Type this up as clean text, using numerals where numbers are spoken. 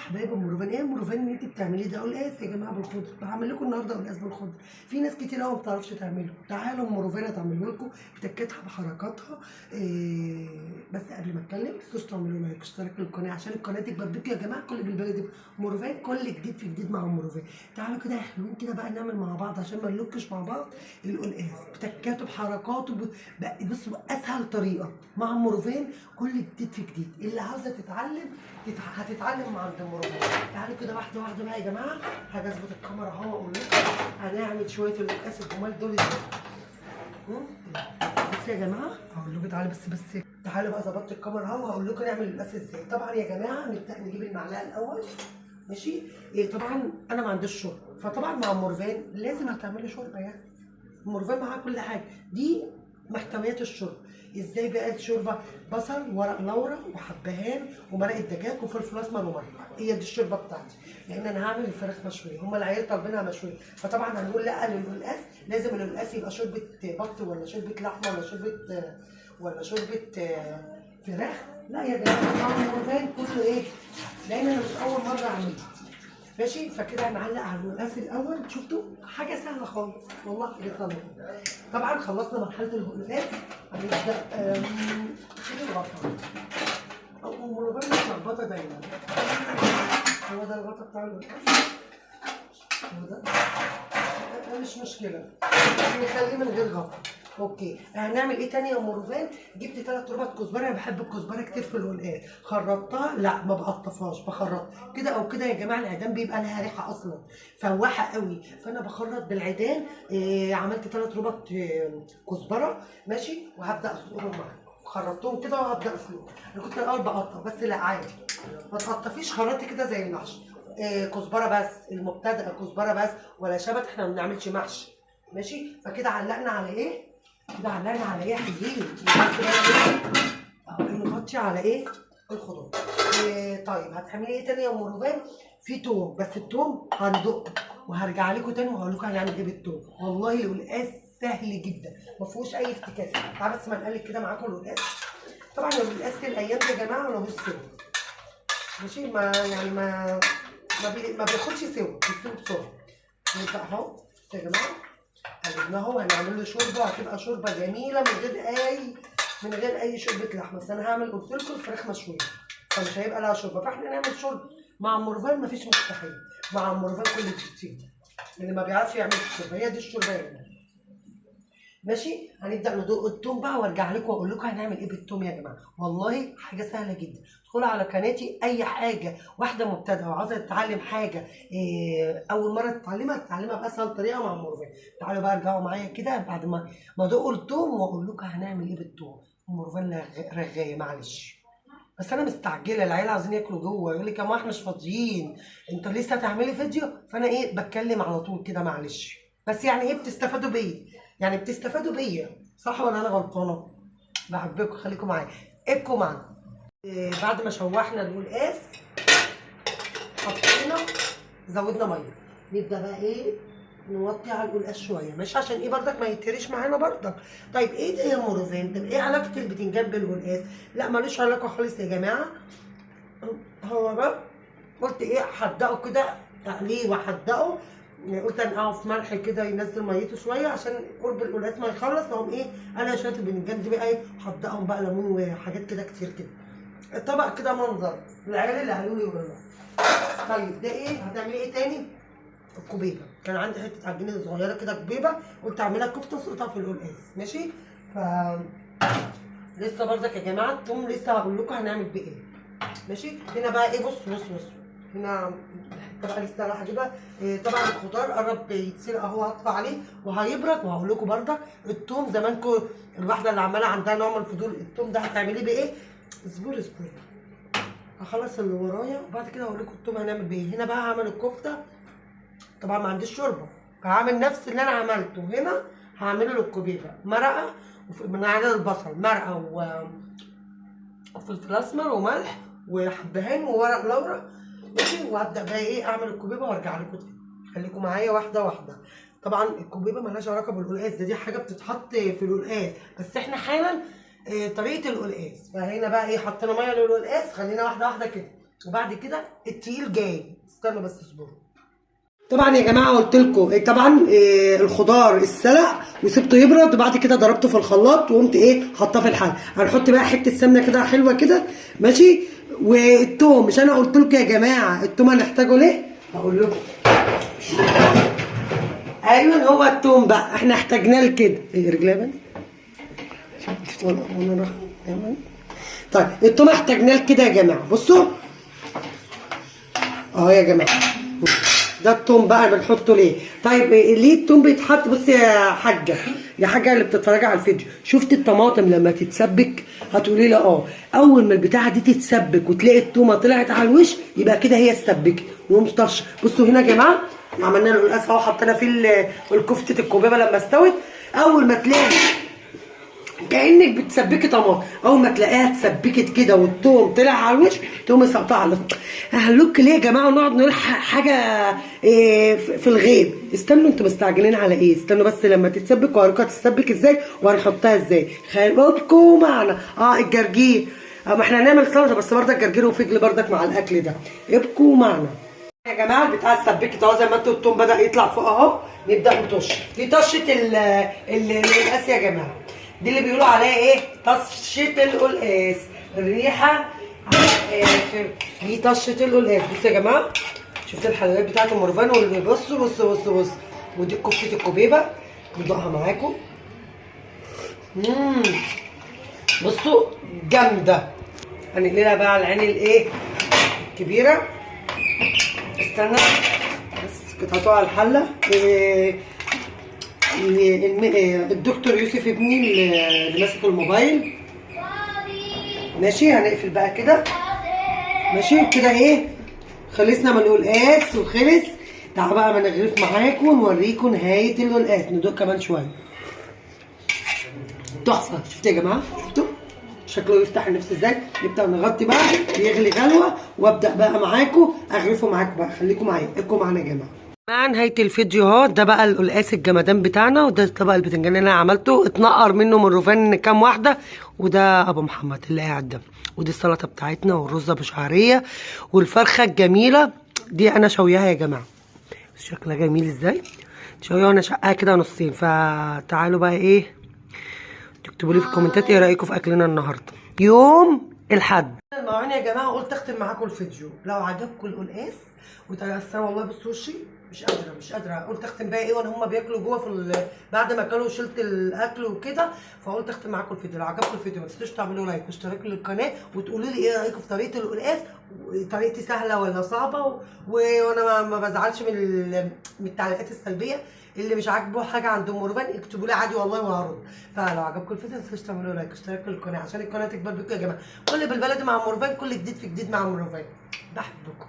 حبايب المورفان. ايه المورفان اللي انت بتعمليه ده؟ قلقاس يا جماعه بالخضر. هعمل لكم النهارده قلقاس بالخضر. في ناس كتير قوي ما بتعرفش تعمله. تعالوا المورفان هتعمله لكم بتكاتها بحركاتها. بس قبل ما اتكلم ما تنسوش تعملوا لايك واشتراك للقناه عشان القناه تكبر بيكم يا جماعه. كل بالبلدي مورفان، كل جديد في جديد مع المورفان. تعالوا كده يا حلوين كده بقى نعمل مع بعض عشان ما نلوكش مع بعض القلقاس بتكاته بحركاته. بصوا اسهل طريقه مع المورفان، كل جديد في جديد. اللي عاوزه تتعلم هتتعلم مع عند المورفان. تعالوا كده واحده واحده بقى يا جماعه. هاجي اظبط الكاميرا اهو واقول لكم هنعمل شويه القلقاس الجمال دول ازاي. بصوا يا جماعه هقول لكم تعالوا بس تعالوا بقى. ظبطت الكاميرا اهو وهقول لكم نعمل القلقاس ازاي. طبعا يا جماعه نبدا نجيب المعلقه الاول. ماشي. طبعا انا ما عنديش شوربه، فطبعا مع المورفان لازم هتعملي شوربه. يعني المورفان معاه كل حاجه. دي محتويات الشوربه. ازاي بقى الشوربه؟ بصل، ورق لورا، وحبهان، ومرقه دجاج، وفلفل اسمر وملح. هي دي الشوربه بتاعتي، لان انا هعمل الفراخ مشويه. هم العيال طالبينها مشويه، فطبعا هنقول لا للقلقاس. لازم القلقاس يبقى شوربه بط ولا شوربه لحمه ولا شوربه فراخ. لا يا جماعه المورفان كله ايه؟ لان انا مش اول مره اعملها. ماشي. فكده هنعلق على القلقاس الاول. شفتوا حاجه سهله خالص والله، حاجه سهله. طبعا خلصنا مرحله القلقاس. هنبدا نشيل الغطا. المورفان متلخبطه دايما. هو ده الغطا بتاع القلقاس. هو ده مش مشكله، نخليه من غير غطا. اوكي. هنعمل ايه تاني يا مورفان؟ جبت 3 ربع كزبره. انا بحب الكزبره كتير في القلقاس. خرطتها؟ لا ما بقطفهاش، بخرط كده او كده يا جماعه. العيدان بيبقى لها ريحه اصلا فواحه قوي، فانا بخرط بالعيدان. عملت 3 ربع كزبره. ماشي. وهبدا اسلقهم معاكم. خرطتهم كده وهبدا اسلقهم. انا كنت الاول بقطف بس لا عادي، ما تقطفيش، خرطي كده زي المحشي. كزبره بس، المبتدأ كزبره بس ولا شبت. احنا ما بنعملش محشي. ماشي. فكده علقنا على ايه؟ كده علقنا على ايه يا حلوين؟ نغطي على ايه؟ الخضار. طيب هتعملي ايه تاني يا مورفان؟ في توم، بس التوم هندقه وهرجع لكم تاني وهقول لكم هنعمل ايه بالتوم. والله القلقاس سهل جدا ما فيهوش اي افتكاسه. تعالوا بس ما نقلب كده معاكم القلقاس. طبعا القلقاس الايام دي يا جماعه ملوش سوا. ماشي. ما بياخدش سوا، بيستوي بسرعه. نبدا اهو يا جماعه. قلبناه اهو. هنعمل له شوربه، هتبقى شوربه جميله من غير اي شوربه لحمه. بس انا هعمل قلت لكم الفراخ مشويه فمش هيبقى لها شوربه. فاحنا نعمل شوربه مع المورفان. مفيش مستحيل مع المورفان كل جديد. اللي ما بيعرفش يعمل الشوربه هي دي الشوربه يا جماعه. ماشي. هنبدا ندوق التوم بقى وارجع لكم واقول لكم هنعمل ايه بالتوم يا جماعه. والله حاجه سهله جدا. ادخلوا على قناتي. اي حاجه واحده مبتدئه وعاوزه تتعلم حاجه اول مره تتعلمها باسهل طريقه مع المورفان. تعالوا بقى ارجعوا معايا كده بعد ما ادوق التوم واقول لكم هنعمل ايه بالتوم. المورفان رغايه معلش، بس انا مستعجله. العيال عايزين ياكلوا جوه. يقول لك يا ماما احنا مش فاضيين، انت لسه هتعملي فيديو. فانا ايه بتكلم على طول كده معلش. بس يعني ايه بتستفادوا بيا؟ يعني بتستفادوا بيا صح ولا انا غلطانه؟ بحبكم. خليكم معايا، ابقوا معانا. بعد ما شوحنا القلقاس حطينا زودنا ميه. نبدا بقى ايه نوطي على القلقاس شويه. مش عشان ايه بردك ما يتهريش معانا بردك. طيب ايه ده يا مورفان؟ طب ايه علاقه البتنجان بالقلقاس؟ لا ملوش علاقه خالص يا جماعه. هو بقى قلت ايه هحدقه كده تقليه وهحدقه. قلت انقعه في ملح كده ينزل ميته شويه عشان قرب القلقاس ما يخلص. اقوم ايه انا شويه البتنجان دي بقى ايه هحدقهم بقى ليمون وحاجات كده كتير كده. الطبق كده منظر العيال اللي قالوا لي والله. طيب ده ايه؟ هتعملي ايه تاني؟ الكوبيبه. كان عندي حته عجينه صغيره كده كوبيبه، قلت اعملها كفته اسقطها في القلقاس. ماشي. لسه برضك يا جماعه التوم لسه هقول لكم هنعمل بيه ايه. ماشي. هنا بقى ايه؟ بص هنا طبعا لسه راح اجيبها. طبعا الخضار قرب يتسلق اهو. هطفي عليه وهيبرد وهقول لكم برضك التوم. زمانكم الواحده اللي عماله عندها نوع من الفضول التوم ده هتعمليه بايه؟ اصبري هخلص اللي ورايا وبعد كده هقول لكم التوم هنعمل بايه. هنا بقى هعمل الكفته. طبعا ما عنديش شوربه فهعمل نفس اللي انا عملته هنا. هعمله للكوبيبه مرقه من عدد البصل، مرقه وفلفل اسمر وملح وحبهان وورق لورا. ماشي. وهبدا بقى ايه اعمل الكوبيبه وارجع لكم تاني. خليكم معايا واحده واحده. طبعا الكوبيبه مالهاش علاقه بالقلقاس. دي حاجه بتتحط في القلقاس بس احنا حالا طريقه القلقاس. فهنا بقى ايه حطينا ميه للقلقاس. خلينا واحده واحده كده. وبعد كده التقيل جاي. استنوا بس اصبروا. طبعا يا جماعه قلت لكم طبعا الخضار اتسلق وسبته يبرد، وبعد كده ضربته في الخلاط وقمت حطاه في الحله. هنحط بقى حته سمنه كده حلوه كده ماشي. والثوم، مش انا قلت لكم يا جماعه الثوم هنحتاجه ليه؟ هقول لكم. ايوه هو الثوم بقى احنا احتاجناه لكده. رجلي وانا راح. طيب الثوم احتاجناه لكده يا جماعه. بصوا اهو يا جماعه، ده الثوم بقى بنحطه ليه؟ طيب ليه الثوم بيتحط؟ بصي يا حاجه، يا حاجه اللي بتتفرجي على الفيديو، شفت الطماطم لما تتسبك؟ هتقولي لي اول ما البتاعه دي تتسبك وتلاقي الثومه طلعت على الوش يبقى كده هي اتسبكت وقوم طرش. بصوا هنا يا جماعه عملنا له القلقاس اهو، حطينا فيه الكفته الكوبيبه لما استوت. اول ما تلاقي كانك بتسبكي طماطم، اول ما تلاقيها اتسبكت كده والثوم طلع على الوش تقومي سقطها. هنلوك ليه يا جماعه ونقعد نقول حاجه في الغيب؟ استنوا انتوا مستعجلين على ايه؟ استنوا بس لما تتسبك وهوريكم هتتسبك ازاي وهنحطها ازاي. خليكم معنا. الجرجير، ما احنا هنعمل سلطه بس برضك الجرجير وفجل برضك مع الاكل ده. ابقوا معنا يا جماعه. البتاعه اتسبكت اهو زي ما انتوا، الثوم بدا يطلع فوق اهو. نبدا نطش. دي طشه القلقاس يا جماعه، دي اللي بيقولوا عليها ايه؟ طشه القلقاس. الريحه على الاخر، دي طشه القلقاس. بصوا يا جماعه، شفت الحلويات بتاعت المورفان واللي بصوا ودي كفته الكوبيبه ندوقها معاكم. بصوا جامده. هنقللها بقى على العين الكبيره. استنى بس قطعتوها على الحله. الدكتور يوسف ابني اللي ماسك الموبايل ماشي. هنقفل بقى كده ماشي كده. خلصنا من القلقاس وخلص. تعالوا بقى ما نغرف معاكم ونوريكم نهايه القلقاس. ندوق كمان شويه. تحفه. شفتوا يا جماعه؟ شفتوا شكله يفتح النفس ازاي؟ نبدا نغطي بقى يغلي غلوه وابدا بقى معاكم اغرفه معاكم بقى. خليكم معايا، ابقوا معانا يا جماعه. مع نهايه الفيديو اهو، ده بقى القلقاس الجمدان بتاعنا، وده طبق البتنجان اللي انا عملته اتنقر منه من روفان كام واحده، وده ابو محمد اللي قاعد ده، ودي السلطه بتاعتنا والرز ابو شعريه والفرخه الجميله دي انا شوياها يا جماعه. شكلها جميل ازاي شويه، وانا شقاها كده نصين. فتعالوا بقى تكتبوا لي في الكومنتات ايه رايكم في اكلنا النهارده يوم الحد. المواعين يا جماعه قلت اختم معاكم الفيديو. لو عجبكم القلقاس وتأثروا والله بصوا وشي مش قادره. قلت اختم بقى وانا هما بياكلوا جوه بعد ما اكلوا شلت الاكل وكده، فقلت اختم معاكم الفيديو. لو عجبكم الفيديو ما تنسوش تعملوا لايك واشتراك للقناه وتقولوا لي ايه رايكم في طريقه القلقاس. طريقتي سهله ولا صعبه؟ وانا ما بزعلش من التعليقات السلبيه. اللي مش عاجبه حاجه عند ام روفان اكتبوا لي عادي والله وهرد. فلو عجبكم الفيديو ما تنسوش تعملوا لايك واشتراك للقناه عشان القناه تكبر بيكم يا جماعه. كل بالبلدي مع ام روفان، كل جديد في جديد مع ام روفان. بحبكم.